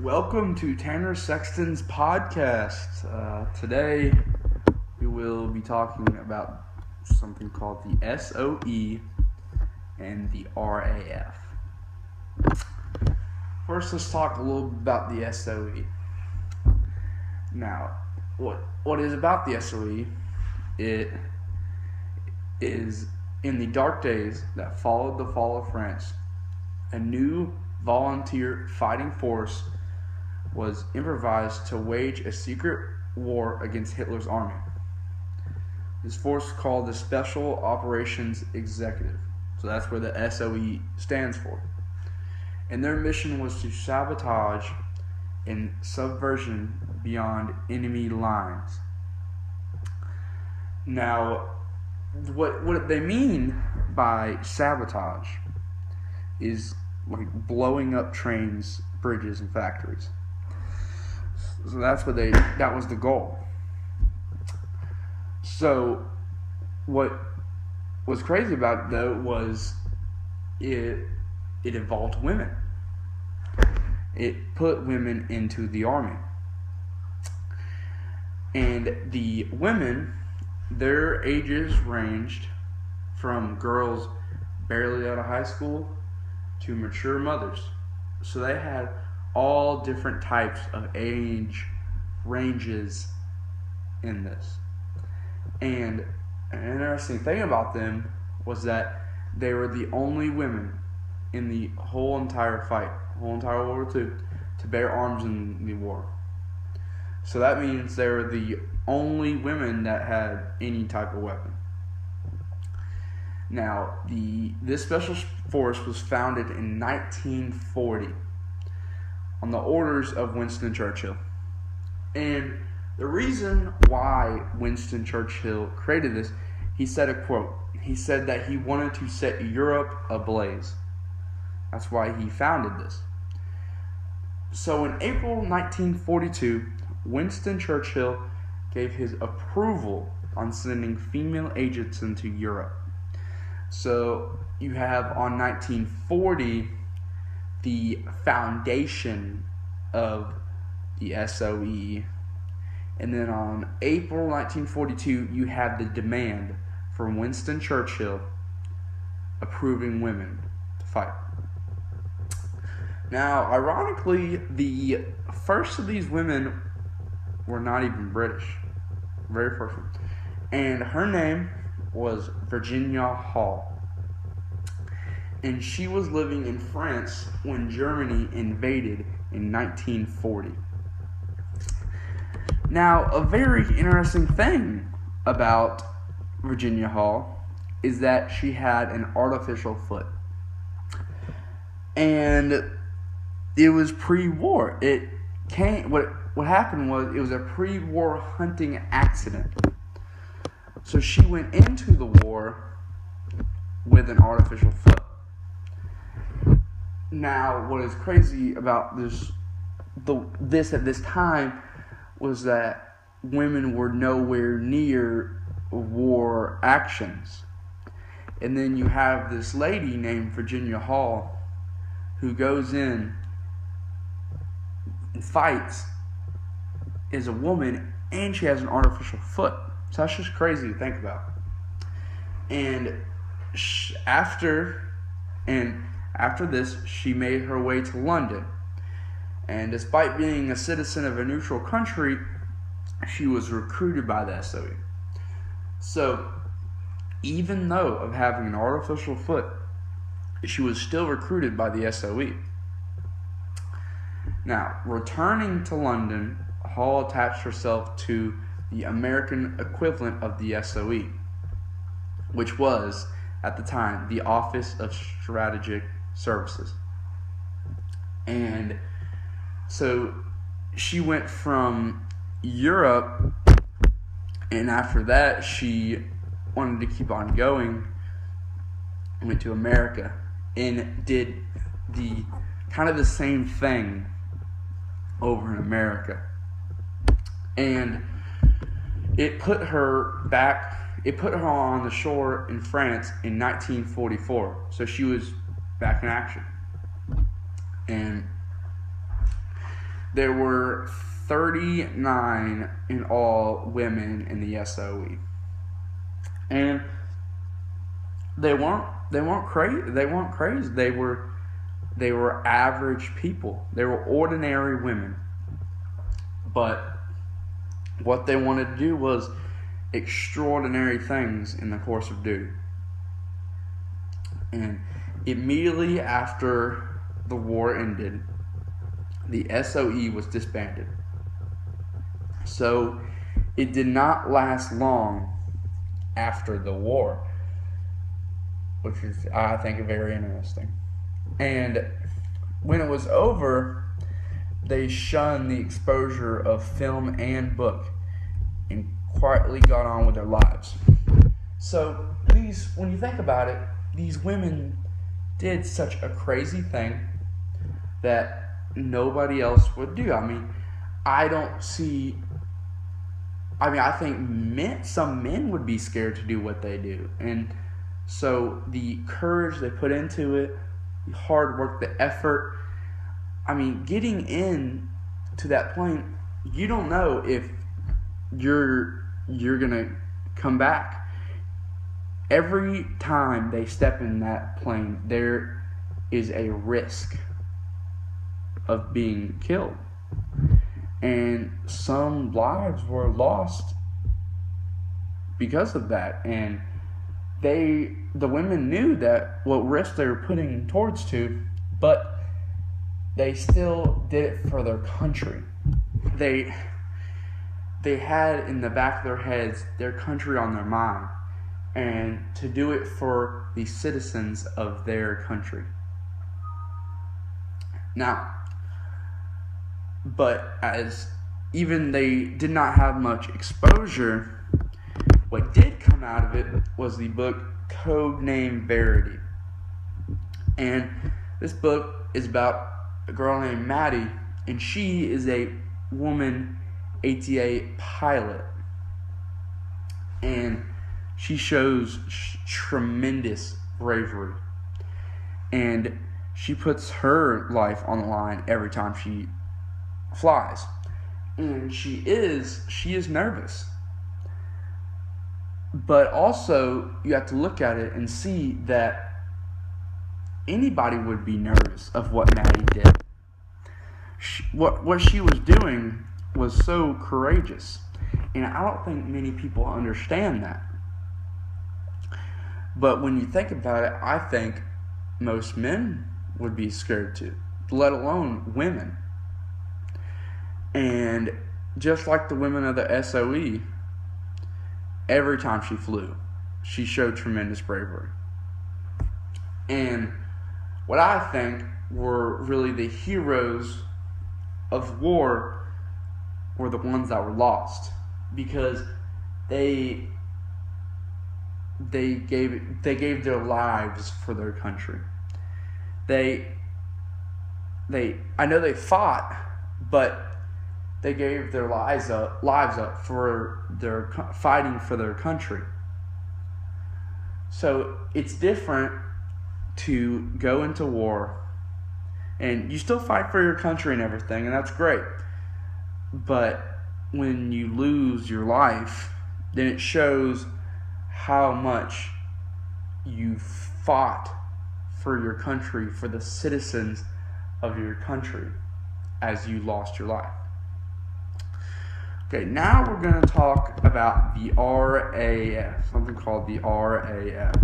Welcome to Tanner Sexton's podcast. Today we will be talking about something called the SOE and the RAF. First, let's talk a little bit about the SOE. Now, what is about the SOE? It is in the dark days that followed the fall of France, a new volunteer fighting force was improvised to wage a secret war against Hitler's army. This force was called the Special Operations Executive. So that's where the SOE stands for. And their mission was to sabotage and subversion beyond enemy lines. Now, what they mean by sabotage is like blowing up trains, bridges, and factories. So that was the goal. So what was crazy about it though was it involved women. It put women into the army. And the women, their ages ranged from girls barely out of high school to mature mothers. So they had all different types of age ranges in this. And an interesting thing about them was that they were the only women in the whole entire fight, whole entire World War II, to bear arms in the war. So that means they were the only women that had any type of weapon. Now, this special force was founded in 1940 on the orders of Winston Churchill. And the reason why Winston Churchill created this, he said a quote. He said that he wanted to set Europe ablaze. That's why he founded this. So in April 1942, Winston Churchill gave his approval on sending female agents into Europe. So you have on 1940 the foundation of the SOE, and then on April 1942 you have the demand from Winston Churchill approving women to fight. Now, ironically, the first of these women were not even British. Very first one. And her name was Virginia Hall. And she was living in France when Germany invaded in 1940. Now, a very interesting thing about Virginia Hall is that she had an artificial foot. And it was pre-war. What happened was it was a pre-war hunting accident. So she went into the war with an artificial foot. Now, what is crazy about this at this time was that women were nowhere near war actions. And then you have this lady named Virginia Hall who goes in and fights as a woman, and she has an artificial foot. So that's just crazy to think about. And after this, she made her way to London. And despite being a citizen of a neutral country, she was recruited by the SOE. So, even though of having an artificial foot, she was still recruited by the SOE. Now, returning to London, Hall attached herself to the American equivalent of the SOE, which was, at the time, the Office of Strategic Services. And so she went from Europe, and after that she wanted to keep on going, went to America and did the kind of the same thing over in America. And it put her on the shore in France in 1944. So she was back in action. And there were 39 in all women in the SOE, and they weren't crazy. They weren't crazy. They were average people. They were ordinary women, but what they wanted to do was extraordinary things in the course of duty. And immediately after the war ended, the SOE was disbanded. So it did not last long after the war, which is, I think, very interesting. And when it was over, they shunned the exposure of film and book and quietly got on with their lives. So when you think about it, these women did such a crazy thing that nobody else would do. I think some men would be scared to do what they do. And so the courage they put into it, the hard work, the effort, getting in to that point, you don't know if you're gonna come back. Every time they step in that plane, there is a risk of being killed. And some lives were lost because of that. And the women knew that what risk they were putting towards to, but they still did it for their country. They had in the back of their heads their country on their mind, and to do it for the citizens of their country. Now, but as even they did not have much exposure, what did come out of it was the book Codename Verity. And this book is about a girl named Maddie, and she is a woman ATA pilot. And she shows tremendous bravery. And she puts her life on the line every time she flies. And she is nervous. But also, you have to look at it and see that anybody would be nervous of what Maddie did. What she was doing was so courageous. And I don't think many people understand that. But when you think about it, I think most men would be scared too, let alone women. And just like the women of the SOE, every time she flew, she showed tremendous bravery. And what I think were really the heroes of war were the ones that were lost, because they gave their lives for their country. I know they fought, but they gave their lives up for their fighting for their country. So it's different to go into war, and you still fight for your country and everything, and that's great. But when you lose your life, then it shows how much you fought for your country, for the citizens of your country, as you lost your life. Okay, now we're going to talk about the RAF, something called the RAF.